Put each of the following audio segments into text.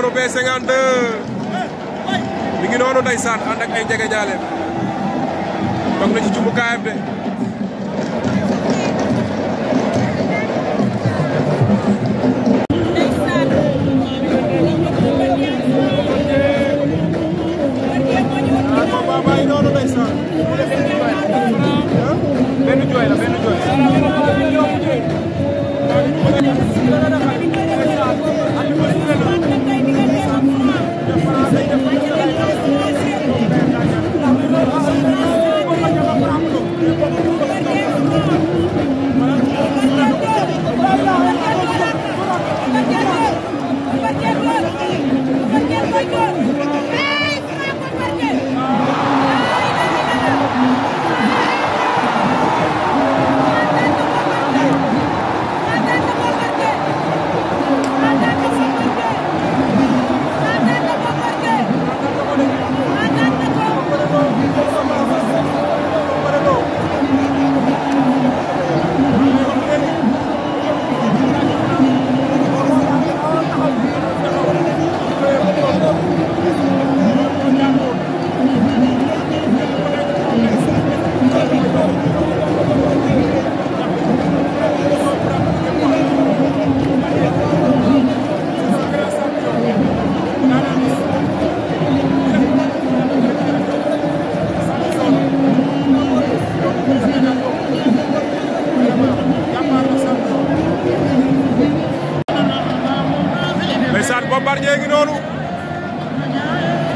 noonu B52 mi ngi noonu ndeysaan ànd ak ay njege ñaale toog na ci jumbukaayam de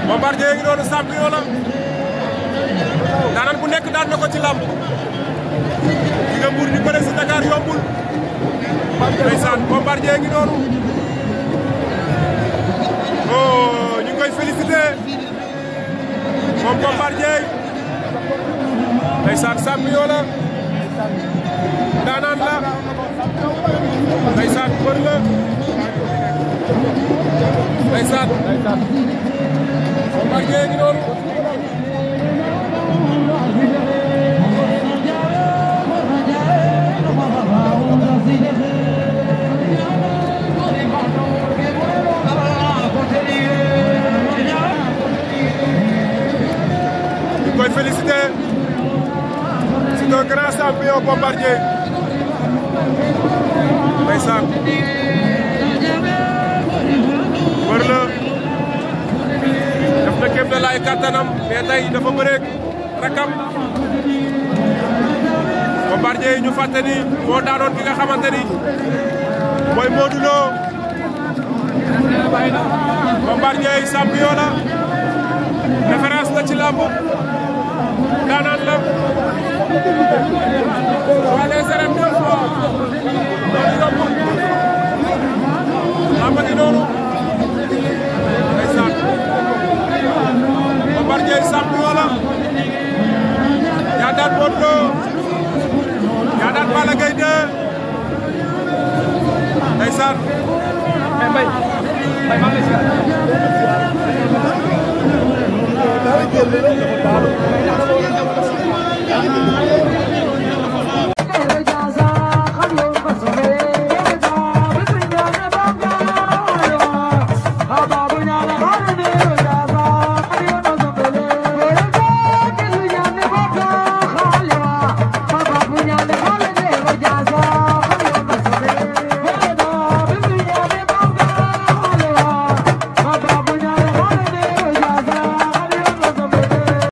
Bombardier ngi noonu champion la daanaan bu nekk daan na ko ci làmb di nga Mbour di bëre si Dakar yombul ndeysaan Bombardier ngi noonu oh ñu ngi koy félicité moom Bombardier ndeysaan champion la daanaan la ndeysaan mbër la ndeysaan Bombardier ngi noonu ñu koy félicité c'est un grand champion Bombardier ndeysaan wër la def na kéem lay kattanam mais tey dafa bëreeg rakam Bombardier ñu fàtte ni moo daanoon ki nga xamante ni mooy Modou Lo Bombardier champion la référence la ci làmb daanaan la waa les arènes 2 fois loolu yombul làmb gi noonu ndeysaan Bombardier champion la yaa daan Modou Lo yaa daan Balla Gaye 2 ndeysaan Mbaye maa ngi lay